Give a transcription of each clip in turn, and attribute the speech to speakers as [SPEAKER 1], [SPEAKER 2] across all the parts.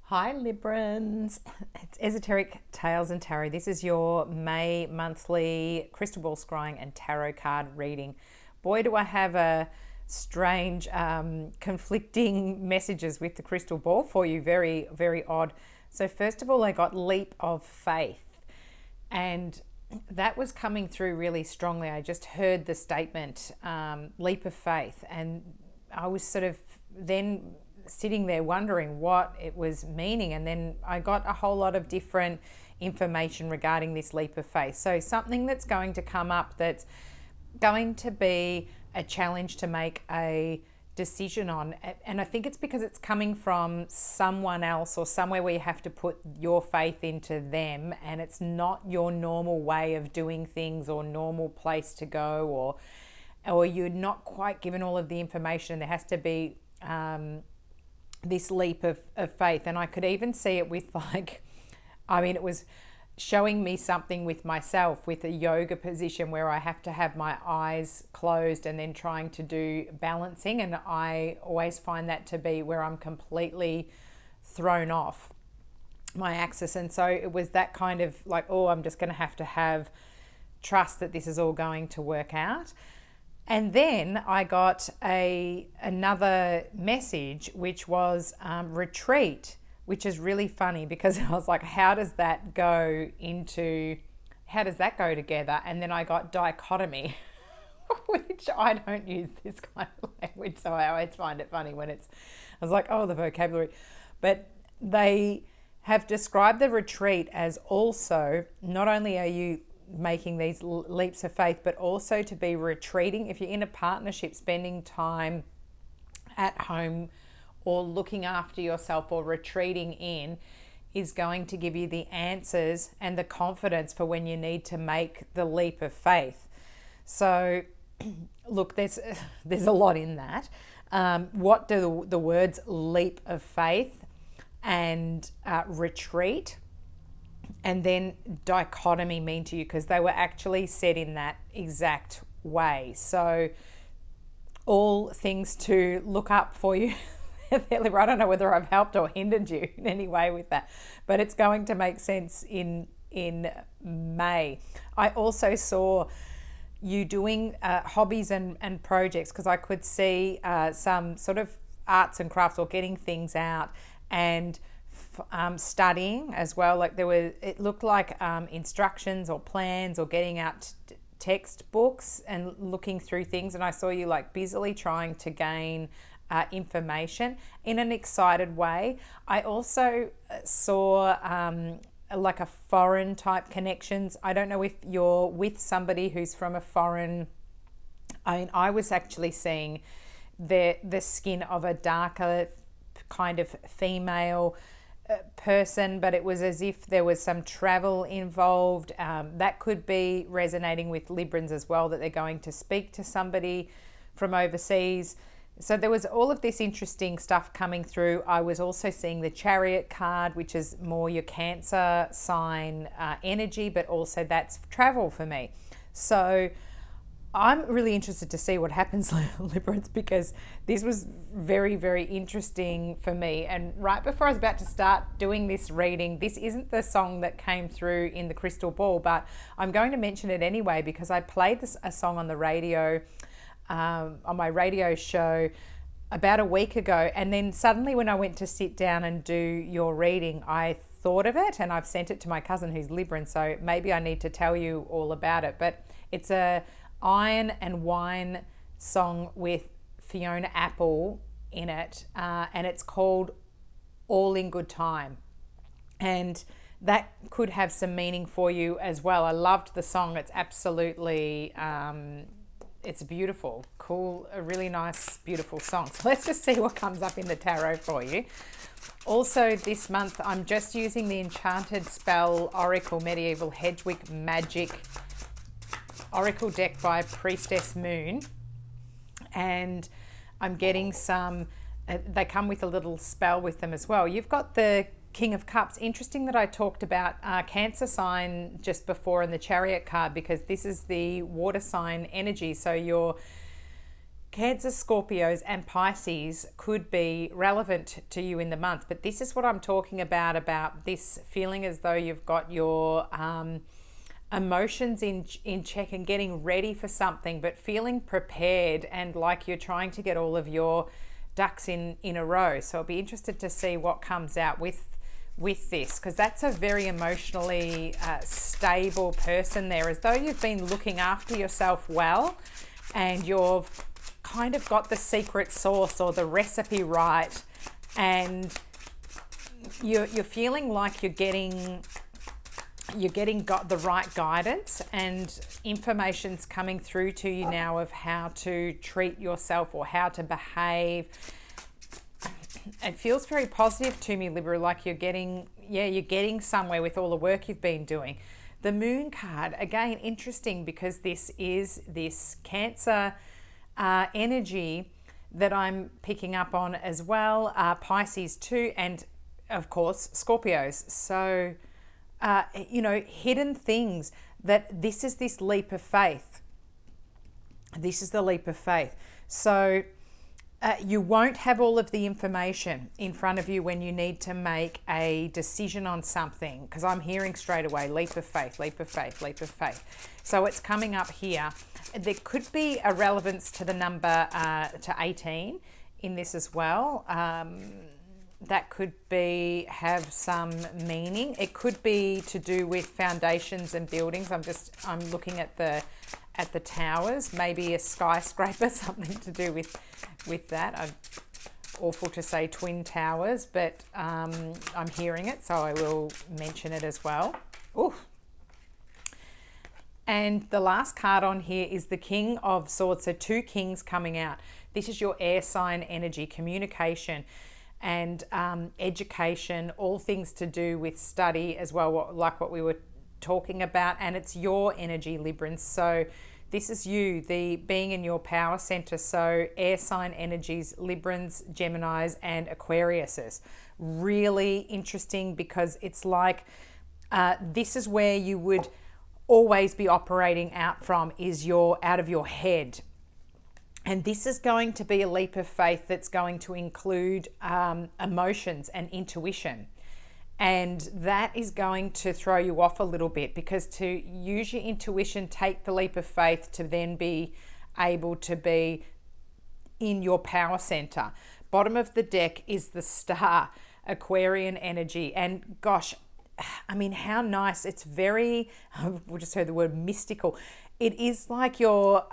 [SPEAKER 1] Hi Librans, it's Esoteric Tales and Tarot. This is your May monthly crystal ball scrying and tarot card reading. Boy, do I have a strange, conflicting messages with the crystal ball for you. Very, very odd. So first of all, I got leap of faith, and that was coming through really strongly. I just heard the statement, leap of faith, and I was sort of then sitting there wondering what it was meaning. And then I got a whole lot of different information regarding this leap of faith. So, something that's going to come up that's going to be a challenge to make a decision on. And I think it's because it's coming from someone else or somewhere where you have to put your faith into them, and it's not your normal way of doing things or normal place to go, or you're not quite given all of the information. There has to be this leap of faith. And I could even see it with it was showing me something with myself with a yoga position where I have to have my eyes closed and then trying to do balancing. And I always find that to be where I'm completely thrown off my axis. And so it was that kind of like, oh, I'm just going to have trust that this is all going to work out. And then I got another message, which was retreat, which is really funny because I was like, how does that go together? And then I got dichotomy, which I don't use this kind of language, so I always find it funny when I was like, oh, the vocabulary. But they have described the retreat as also, not only are you making these leaps of faith, but also to be retreating. If you're in a partnership, spending time at home or looking after yourself or retreating in is going to give you the answers and the confidence for when you need to make the leap of faith. So look, there's a lot in that. What do the words leap of faith and retreat and then dichotomy mean to you? Because they were actually said in that exact way. So all things to look up for you. I don't know whether I've helped or hindered you in any way with that, but it's going to make sense in May. I also saw you doing hobbies and projects, because I could see some sort of arts and crafts or getting things out, and studying as well. Like it looked like instructions or plans or getting out textbooks and looking through things. And I saw you like busily trying to gain information in an excited way. I also saw like a foreign type connections. I don't know if you're with somebody who's from a foreign. I was actually seeing the skin of a darker kind of female person, but it was as if there was some travel involved. That could be resonating with Librans as well, that they're going to speak to somebody from overseas. So there was all of this interesting stuff coming through. I was also seeing the Chariot card, which is more your Cancer sign energy, but also that's travel for me. So I'm really interested to see what happens, Librans, because this was very, very interesting for me. And right before I was about to start doing this reading, this isn't the song that came through in the crystal ball, but I'm going to mention it anyway because I played a song on the radio, on my radio show about a week ago. And then suddenly when I went to sit down and do your reading, I thought of it, and I've sent it to my cousin who's Libran, so maybe I need to tell you all about it. But it's a Iron and Wine song with Fiona Apple in it, and it's called All in Good Time, and that could have some meaning for you as well. I loved the song. It's absolutely it's beautiful, cool, a really nice, beautiful song. So let's just see what comes up in the tarot for you. Also this month I'm just using the Enchanted Spell Oracle Medieval Hedgewitch Magick Oracle deck by Priestess Moon, and I'm getting some, they come with a little spell with them as well. You've got the King of Cups. Interesting that I talked about Cancer sign just before in the Chariot card, because this is the water sign energy. So your Cancer, Scorpios, and Pisces could be relevant to you in the month, but this is what I'm talking about this feeling as though you've got your emotions in check and getting ready for something, but feeling prepared and like you're trying to get all of your ducks in a row. So I'll be interested to see what comes out with this, because that's a very emotionally stable person there, as though you've been looking after yourself well and you've kind of got the secret sauce or the recipe right, and you're feeling like you're getting got the right guidance, and information's coming through to you now of how to treat yourself or how to behave. It feels very positive to me, Libra, like you're getting somewhere with all the work you've been doing. The Moon card, again, interesting, because this is this Cancer energy that I'm picking up on as well, Pisces too, and of course Scorpios. So hidden things, that this is this leap of faith. This is the leap of faith. So you won't have all of the information in front of you when you need to make a decision on something, because I'm hearing straight away leap of faith, leap of faith, leap of faith. So it's coming up here. There could be a relevance to the number to 18 in this as well. That could have some meaning. It could be to do with foundations and buildings. I'm looking at the towers, maybe a skyscraper, something to do with that. Awful to say twin towers, but I'm hearing it, so I will mention it as well. Ooh. And the last card on here is the King of Swords. So 2 kings coming out. This is your air sign energy, communication and education, all things to do with study as well, like what we were talking about. And it's your energy, Librans. So this is you, the being in your power center. So air sign energies, Librans, Geminis, and Aquariuses. Really interesting, because it's like this is where you would always be operating out from, is out of your head. And this is going to be a leap of faith that's going to include emotions and intuition. And that is going to throw you off a little bit, because to use your intuition, take the leap of faith to then be able to be in your power center. Bottom of the deck is the Star, Aquarian energy. And gosh, I mean, how nice. It's very, we just heard the word mystical. It is like your,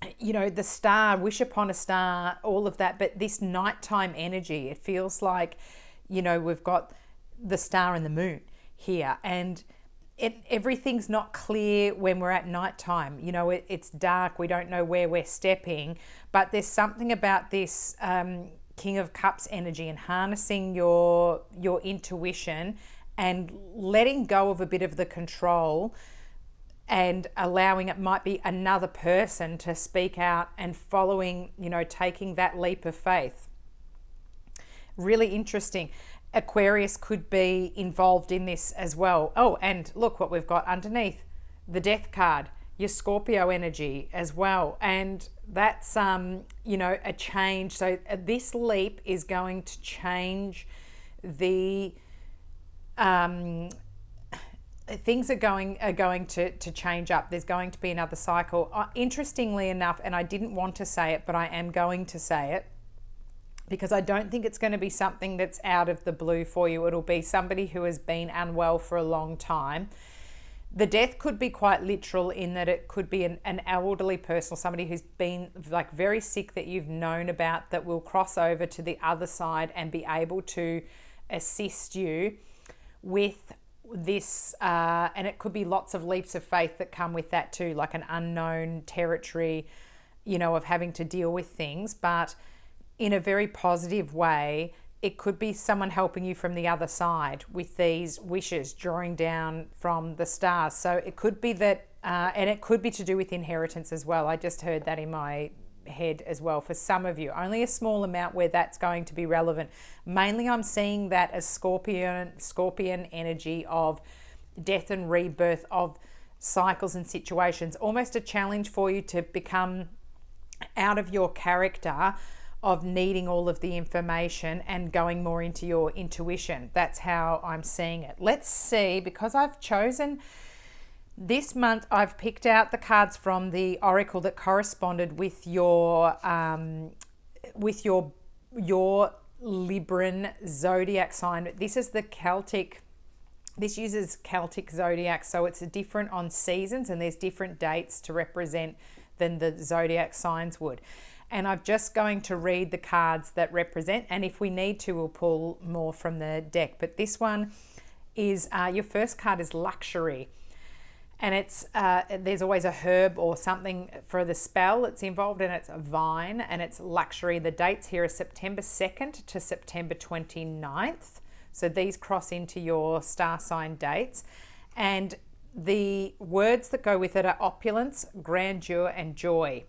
[SPEAKER 1] the star, wish upon a star, all of that. But this nighttime energy, it feels like, we've got the star and the moon here, and everything's not clear when we're at nighttime. It's dark. We don't know where we're stepping, but there's something about this King of Cups energy and harnessing your intuition and letting go of a bit of the control and allowing it might be another person to speak out and following, taking that leap of faith. Really interesting. Aquarius could be involved in this as well. Oh, and look what we've got underneath, the Death card, your Scorpio energy as well. And that's, a change. So this leap is going to change the, things are going to change up. There's going to be another cycle. Interestingly enough, and I didn't want to say it, but I am going to say it, because I don't think it's going to be something that's out of the blue for you. It'll be somebody who has been unwell for a long time. The death could be quite literal, in that it could be an elderly person or somebody who's been like very sick that you've known about, that will cross over to the other side and be able to assist you with this. And it could be lots of leaps of faith that come with that too, like an unknown territory, of having to deal with things, but in a very positive way. It could be someone helping you from the other side with these wishes, drawing down from the stars. So it could be that, and it could be to do with inheritance as well. I just heard that in my head as well for some of you. Only a small amount where that's going to be relevant. Mainly I'm seeing that as Scorpion energy of death and rebirth, of cycles and situations. Almost a challenge for you to become out of your character of needing all of the information and going more into your intuition. That's how I'm seeing it. Let's see, because I've chosen this month, I've picked out the cards from the oracle that corresponded with your Libran zodiac sign. This is the Celtic. This uses Celtic zodiac, so it's different on seasons, and there's different dates to represent than the zodiac signs would. And I'm just going to read the cards that represent, and if we need to, we'll pull more from the deck. But this one is, your first card is luxury. And it's there's always a herb or something for the spell that's involved, and it's a vine, and it's luxury. The dates here are September 2nd to September 29th. So these cross into your star sign dates. And the words that go with it are opulence, grandeur, and joy.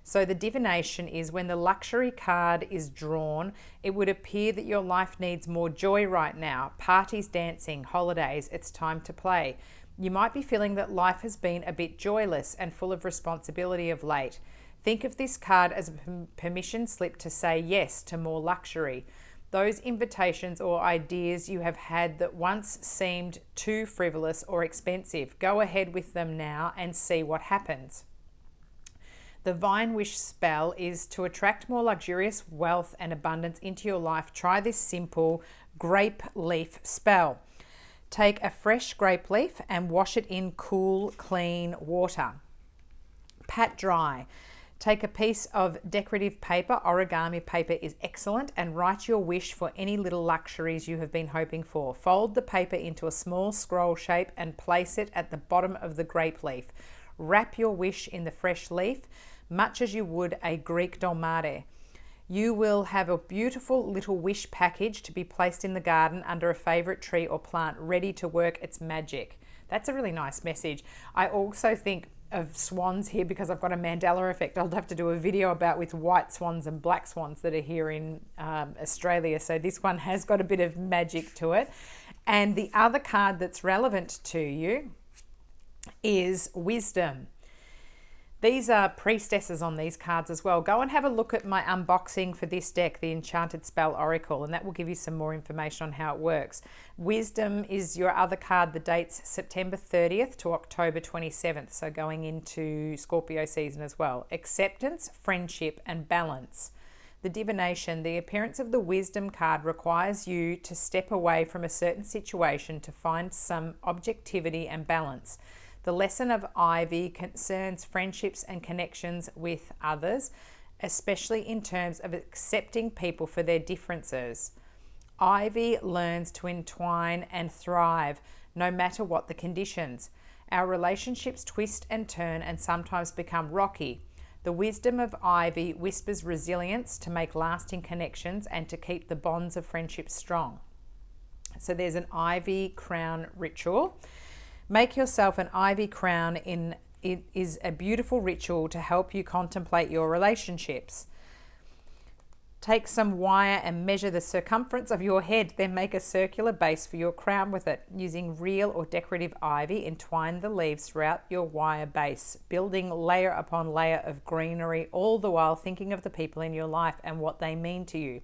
[SPEAKER 1] So the divination is, when the luxury card is drawn, it would appear that your life needs more joy right now. Parties, dancing, holidays, it's time to play. You might be feeling that life has been a bit joyless and full of responsibility of late. Think of this card as a permission slip to say yes to more luxury. Those invitations or ideas you have had that once seemed too frivolous or expensive, go ahead with them now and see what happens. The Vine Wish spell is to attract more luxurious wealth and abundance into your life. Try this simple grape leaf spell. Take a fresh grape leaf and wash it in cool, clean water. Pat dry. Take a piece of decorative paper, origami paper is excellent, and write your wish for any little luxuries you have been hoping for. Fold the paper into a small scroll shape and place it at the bottom of the grape leaf. Wrap your wish in the fresh leaf, much as you would a Greek dolmade. You will have a beautiful little wish package to be placed in the garden under a favorite tree or plant, ready to work its magic. That's a really nice message. I also think of swans here because I've got a Mandela effect. I'll have to do a video about with white swans and black swans that are here in Australia. So this one has got a bit of magic to it. And the other card that's relevant to you is wisdom. These are priestesses on these cards as well. Go and have a look at my unboxing for this deck, the Enchanted Spell Oracle, and that will give you some more information on how it works. Wisdom is your other card. The date's September 30th to October 27th, so going into Scorpio season as well. Acceptance, friendship, and balance. The divination, the appearance of the wisdom card requires you to step away from a certain situation to find some objectivity and balance. The lesson of Ivy concerns friendships and connections with others, especially in terms of accepting people for their differences. Ivy learns to entwine and thrive no matter what the conditions. Our relationships twist and turn and sometimes become rocky. The wisdom of Ivy whispers resilience to make lasting connections and to keep the bonds of friendship strong. So there's an Ivy crown ritual. Make yourself an ivy crown. It is a beautiful ritual to help you contemplate your relationships. Take some wire and measure the circumference of your head, then make a circular base for your crown with it. Using real or decorative ivy, entwine the leaves throughout your wire base, building layer upon layer of greenery, all the while thinking of the people in your life and what they mean to you.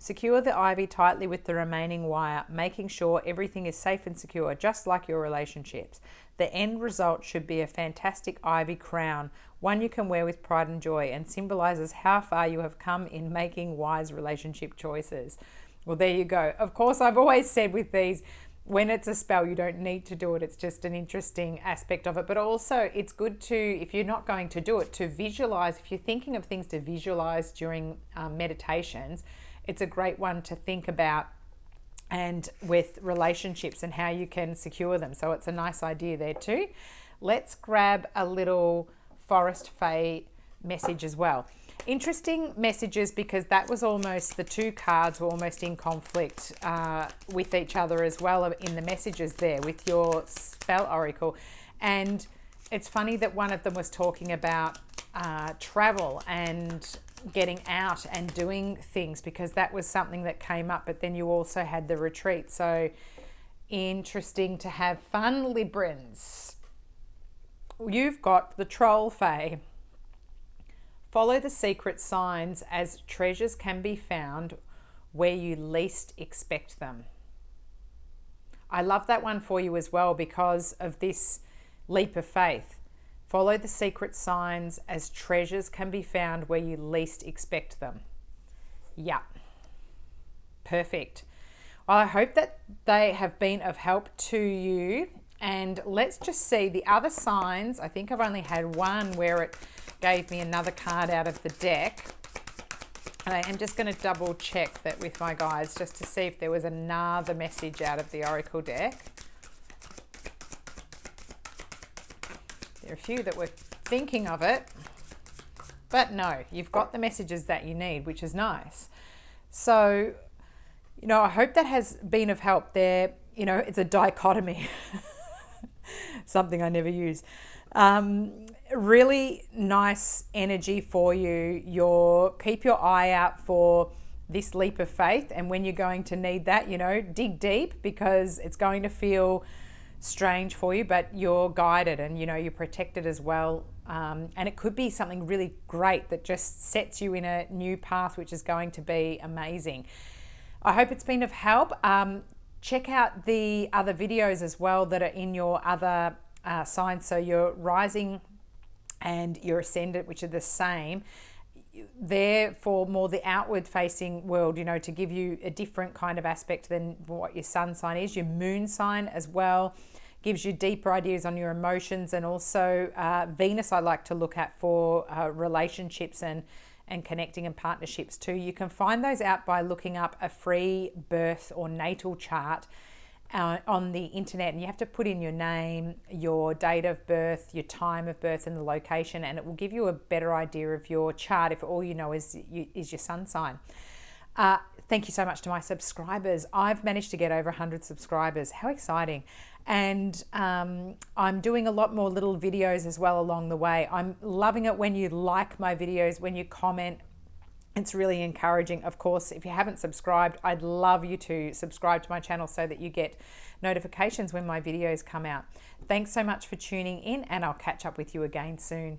[SPEAKER 1] Secure the ivy tightly with the remaining wire, making sure everything is safe and secure, just like your relationships. The end result should be a fantastic ivy crown, one you can wear with pride and joy, and symbolizes how far you have come in making wise relationship choices. Well, there you go. Of course, I've always said with these, when it's a spell, you don't need to do it. It's just an interesting aspect of it. But also, it's good to, if you're not going to do it, to visualize. If you're thinking of things to visualize during meditations, it's a great one to think about, and with relationships and how you can secure them. So it's a nice idea there too. Let's grab a little Forest Fae message as well. Interesting messages, because that was almost, the two cards were almost in conflict with each other as well in the messages there with your spell oracle. And it's funny that one of them was talking about travel and getting out and doing things, because that was something that came up, but then you also had the retreat. So interesting to have fun, Librans. You've got the Troll Fae. Follow the secret signs, as treasures can be found where you least expect them. I love that one for you as well because of this leap of faith. Follow the secret signs, as treasures can be found where you least expect them. Yeah. Perfect. Well, I hope that they have been of help to you. And let's just see the other signs. I think I've only had one where it gave me another card out of the deck. And I am just going to double check that with my guides just to see if there was another message out of the Oracle deck. There are a few that were thinking of it, but no, you've got the messages that you need, which is nice. So, I hope that has been of help there. It's a dichotomy, something I never use. Really nice energy for you. Keep your eye out for this leap of faith. And when you're going to need that, dig deep, because it's going to feel strange for you, but you're guided and, you're protected as well. And it could be something really great that just sets you in a new path, which is going to be amazing. I hope it's been of help. Check out the other videos as well that are in your other signs. So your rising and your ascendant, which are the same. They're for more the outward facing world, to give you a different kind of aspect than what your sun sign is. Your moon sign as well gives you deeper ideas on your emotions, and also Venus I like to look at for relationships and connecting and partnerships too. You can find those out by looking up a free birth or natal chart on the internet, and you have to put in your name, your date of birth, your time of birth, and the location, and it will give you a better idea of your chart if all you know is your sun sign. Thank you so much to my subscribers. I've managed to get over 100 subscribers. How exciting. And I'm doing a lot more little videos as well along the way. I'm loving it when you like my videos, when you comment. It's really encouraging. Of course, if you haven't subscribed, I'd love you to subscribe to my channel so that you get notifications when my videos come out. Thanks so much for tuning in, and I'll catch up with you again soon.